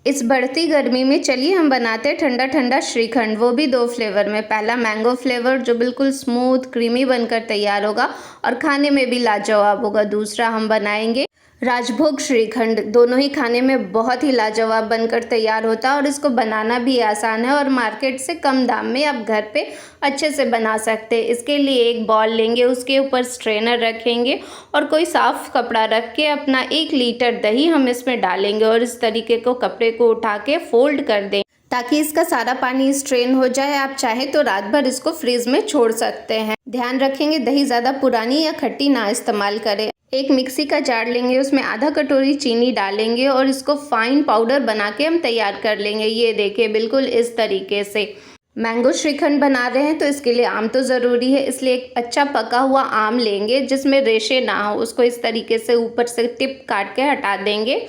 इस बढ़ती गर्मी में चलिए हम बनाते हैं ठंडा ठंडा श्रीखंड, वो भी 2 फ्लेवर में। पहला मैंगो फ्लेवर जो बिल्कुल स्मूथ क्रीमी बनकर तैयार होगा और खाने में भी लाजवाब होगा। दूसरा हम बनाएंगे राजभोग श्रीखंड, दोनों ही खाने में बहुत ही लाजवाब बनकर तैयार होता है और इसको बनाना भी आसान है और मार्केट से कम दाम में आप घर पे अच्छे से बना सकते हैं। इसके लिए एक बॉल लेंगे, उसके ऊपर स्ट्रेनर रखेंगे और कोई साफ़ कपड़ा रख के अपना 1 लीटर दही हम इसमें डालेंगे और इस तरीके को कपड़े को उठा के फोल्ड कर दें ताकि इसका सारा पानी स्ट्रेन हो जाए। आप चाहें तो रात भर इसको फ्रीज में छोड़ सकते हैं। ध्यान रखेंगे दही ज़्यादा पुरानी या खट्टी ना इस्तेमाल करें। एक मिक्सी का जार लेंगे, उसमें आधा कटोरी चीनी डालेंगे और इसको फाइन पाउडर बना के हम तैयार कर लेंगे। ये देखिए बिल्कुल इस तरीके से। मैंगो श्रीखंड बना रहे हैं तो इसके लिए आम तो ज़रूरी है, इसलिए एक अच्छा पका हुआ आम लेंगे जिसमें रेशे ना हो। उसको इस तरीके से ऊपर से टिप काट के हटा देंगे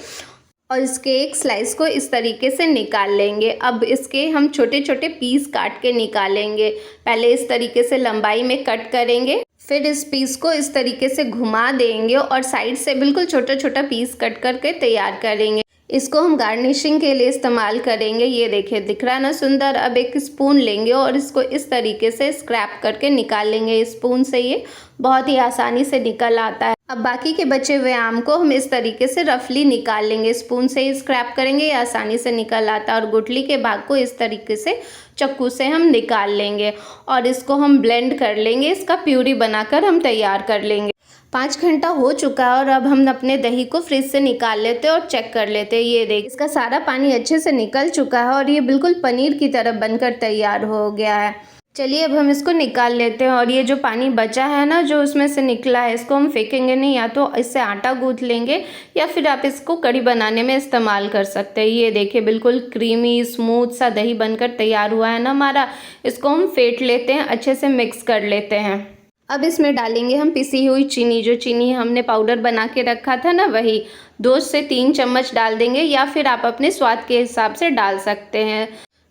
और इसके एक स्लाइस को इस तरीके से निकाल लेंगे। अब इसके हम छोटे छोटे पीस काट के निकालेंगे। पहले इस तरीके से लंबाई में कट करेंगे, फिर इस पीस को इस तरीके से घुमा देंगे और साइड से बिल्कुल छोटा छोटा पीस कट करके तैयार करेंगे। इसको हम गार्निशिंग के लिए इस्तेमाल करेंगे। ये देखिए दिख रहा है ना सुंदर। अब एक स्पून लेंगे और इसको इस तरीके से स्क्रैप करके निकाल लेंगे। स्पून से ये बहुत ही आसानी से निकल आता है। अब बाकी के बचे हुए आम को हम इस तरीके से रफली निकाल लेंगे। स्पून से ही स्क्रैप करेंगे, ये आसानी से निकल आता है और गुठली के भाग को इस तरीके से चाकू से हम निकाल लेंगे और इसको हम ब्लेंड कर लेंगे। इसका प्यूरी बनाकर हम तैयार कर लेंगे। 5 घंटा हो चुका है और अब हम अपने दही को फ्रिज से निकाल लेते हैं और चेक कर लेते हैं। ये देख इसका सारा पानी अच्छे से निकल चुका है और ये बिल्कुल पनीर की तरह बनकर तैयार हो गया है। चलिए अब हम इसको निकाल लेते हैं और ये जो पानी बचा है ना, जो उसमें से निकला है, इसको हम फेंकेंगे नहीं। या तो इससे आटा गूंथ लेंगे या फिर आप इसको कढ़ी बनाने में इस्तेमाल कर सकते हैं। ये देखिए बिल्कुल क्रीमी स्मूथ सा दही बनकर तैयार हुआ है ना हमारा। इसको हम फेंट लेते हैं, अच्छे से मिक्स कर लेते हैं। अब इसमें डालेंगे हम पिसी हुई चीनी। जो चीनी हमने पाउडर बना के रखा था ना, वही 2 से 3 चम्मच डाल देंगे या फिर आप अपने स्वाद के हिसाब से डाल सकते हैं।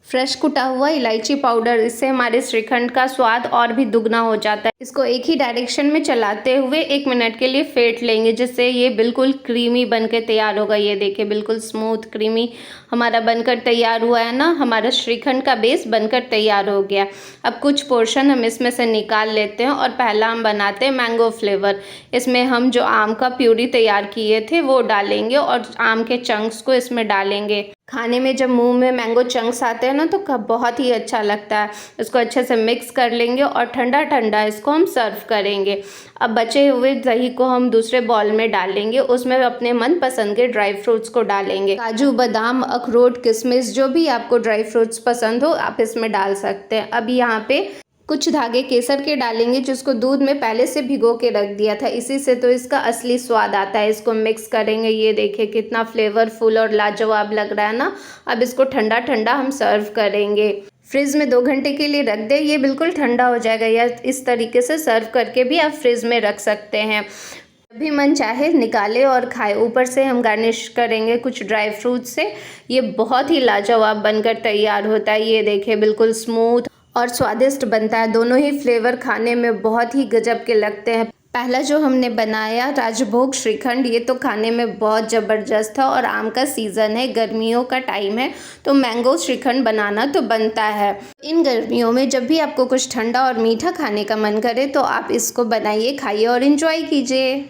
फ्रेश कुटा हुआ इलायची पाउडर, इससे हमारे श्रीखंड का स्वाद और भी दुगना हो जाता है। इसको एक ही डायरेक्शन में चलाते हुए 1 मिनट के लिए फेंट लेंगे, जिससे ये बिल्कुल क्रीमी बनकर तैयार होगा। ये देखिए बिल्कुल स्मूथ क्रीमी हमारा बनकर तैयार हुआ है ना। हमारा श्रीखंड का बेस बनकर तैयार हो गया। अब कुछ पोर्शन हम इसमें से निकाल लेते हैं और पहला हम बनाते हैं मैंगो फ्लेवर। इसमें हम जो आम का प्यूरी तैयार किए थे वो डालेंगे और आम के चंक्स को इसमें डालेंगे। खाने में जब मुंह में मैंगो चंक्स आते हैं ना तो बहुत ही अच्छा लगता है। इसको अच्छे से मिक्स कर लेंगे और ठंडा ठंडा इसको हम सर्व करेंगे। अब बचे हुए दही को हम दूसरे बॉल में डालेंगे, उसमें अपने मनपसंद के ड्राई फ्रूट्स को डालेंगे। काजू बादाम अखरोट किशमिश जो भी आपको ड्राई फ्रूट्स पसंद हो आप इसमें डाल सकते हैं। अब यहाँ पे कुछ धागे केसर के डालेंगे, जिसको दूध में पहले से भिगो के रख दिया था, इसी से तो इसका असली स्वाद आता है। इसको मिक्स करेंगे। ये देखिए कितना फ्लेवरफुल और लाजवाब लग रहा है ना। अब इसको ठंडा ठंडा हम सर्व करेंगे। फ्रिज में 2 घंटे के लिए रख दें, ये बिल्कुल ठंडा हो जाएगा। या इस तरीके से सर्व करके भी आप फ्रिज में रख सकते हैं। जब भी मन चाहे निकाले और खाए। ऊपर से हम गार्निश करेंगे कुछ ड्राई फ्रूट से। ये बहुत ही लाजवाब बनकर तैयार होता है। ये देखिए बिल्कुल स्मूथ और स्वादिष्ट बनता है। दोनों ही फ्लेवर खाने में बहुत ही गजब के लगते हैं। पहला जो हमने बनाया राजभोग श्रीखंड, ये तो खाने में बहुत ज़बरदस्त था और आम का सीज़न है, गर्मियों का टाइम है, तो मैंगो श्रीखंड बनाना तो बनता है। इन गर्मियों में जब भी आपको कुछ ठंडा और मीठा खाने का मन करे तो आप इसको बनाइए, खाइए और एंजॉय कीजिए।